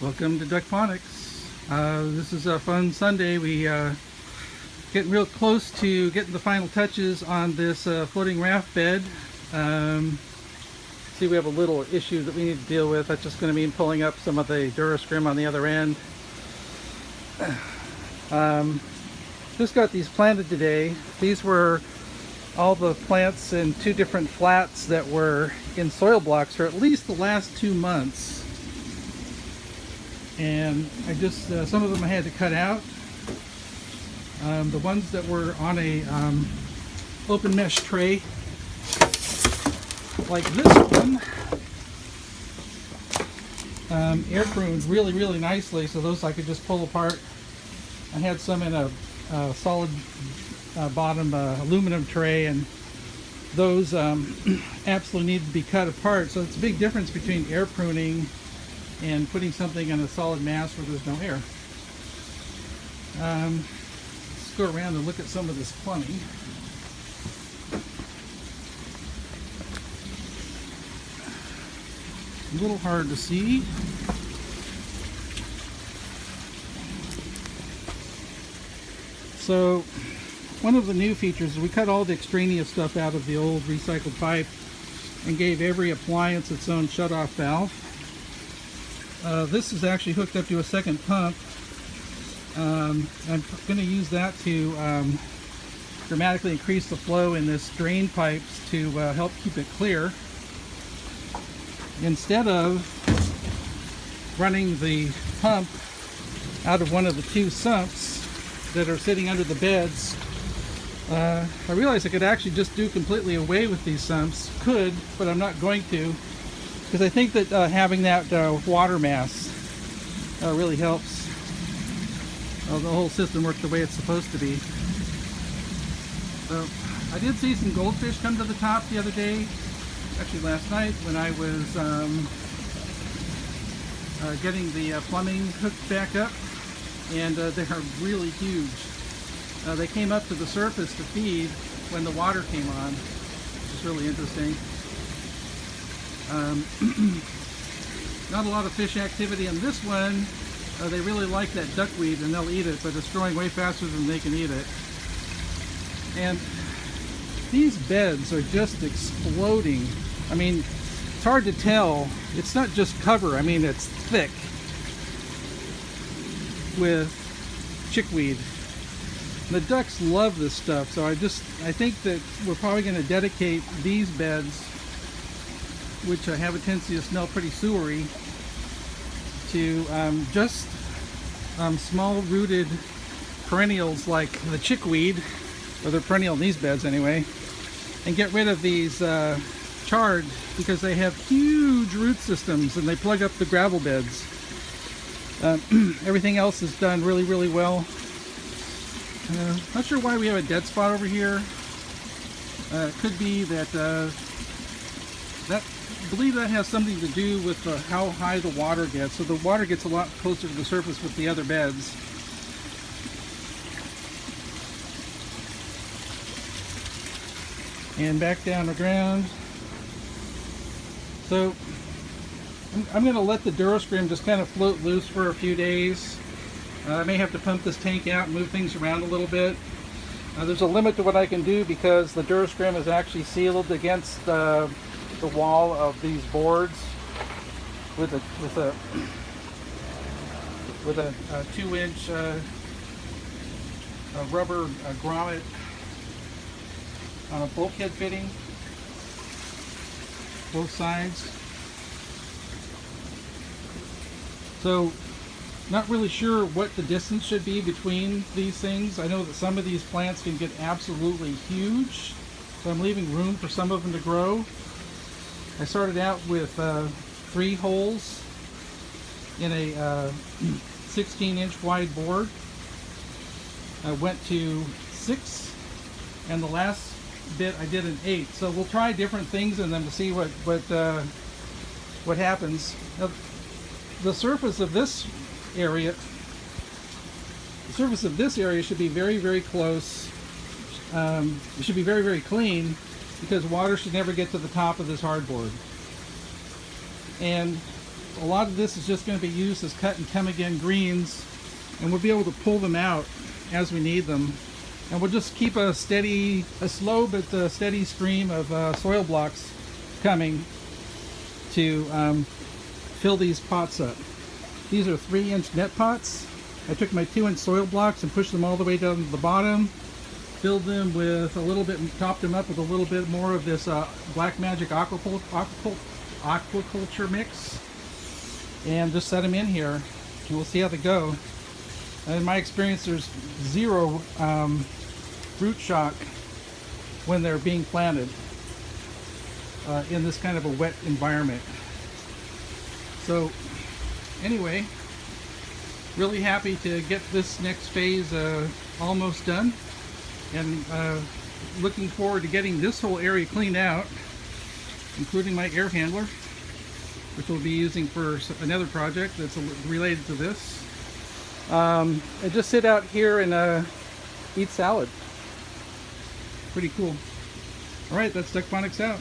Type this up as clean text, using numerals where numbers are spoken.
Welcome to Duckponics. This is a fun Sunday. We getting real close to getting the final touches on this floating raft bed. See, we have a little issue that we need to deal with. That's just going to mean pulling up some of the Durascrim on the other end. Just got these planted today. These were all the plants in two different flats that were in soil blocks for at least the last 2 months. And I just, some of them I had to cut out. The ones that were on a open mesh tray, like this one, air pruned really nicely, so those I could just pull apart. I had some in a solid bottom aluminum tray, and those absolutely need to be cut apart. So it's a big difference between air pruning and putting something in a solid mass where there's no air. Let's go around and look at some of this plumbing. A little hard to see. So one of the new features is we cut all the extraneous stuff out of the old recycled pipe and gave every appliance its own shutoff valve. This is actually hooked up to a second pump. I'm going to use that to dramatically increase the flow in this drain pipes to help keep it clear. Instead of running the pump out of one of the two sumps that are sitting under the beds, I realized I could actually just do completely away with these sumps. Could, but I'm not going to, because I think that having that water mass really helps the whole system work the way it's supposed to be. So I did see some goldfish come to the top the other day, actually last night, when I was getting the plumbing hooked back up, and they are really huge. They came up to the surface to feed when the water came on, which is really interesting. Not a lot of fish activity in this one. They really like that duckweed and they'll eat it, but it's growing way faster than they can eat it. And these beds are just exploding. I mean, it's hard to tell. It's not just cover, I mean, it's thick with chickweed. The ducks love this stuff, so I think that we're probably going to dedicate these beds, which have a tendency to smell pretty sewery, to just small rooted perennials like the chickweed, or they're perennial in these beds anyway, and get rid of these chard, because they have huge root systems and they plug up the gravel beds. Everything else is done really well. Not sure why we have a dead spot over here. It could be that I believe that has something to do with how high the water gets. So the water gets a lot closer to the surface with the other beds. And back down the ground. So I'm going to let the Durascrim just kind of float loose for a few days. I may have to pump this tank out and move things around a little bit. There's a limit to what I can do because the Durascrim is actually sealed against the wall of these boards with a 2-inch rubber grommet on a bulkhead fitting, both sides. So not really sure what the distance should be between these things. I know that some of these plants can get absolutely huge, so I'm leaving room for some of them to grow. I started out with 3 holes in a 16-inch wide board. I went to 6, and the last bit I did an 8. So we'll try different things in them to see what happens. Now, the surface of this area should be very close. It should be very clean, because water should never get to the top of this hardboard. And a lot of this is just going to be used as cut and come again greens, and we'll be able to pull them out as we need them. And we'll just keep a slow but steady stream of soil blocks coming to fill these pots up. These are 3-inch net pots. I took my 2-inch soil blocks and pushed them all the way down to the bottom, filled them with a little bit, topped them up with a little bit more of this Black Magic aquaculture mix, and just set them in here, and we'll see how they go. And in my experience, there's zero root shock when they're being planted in this kind of a wet environment. So anyway, really happy to get this next phase almost done, and looking forward to getting this whole area cleaned out, including my air handler, which we'll be using for another project that's related to this. And just sit out here and eat salad. Pretty cool. All right, that's Duckponics out.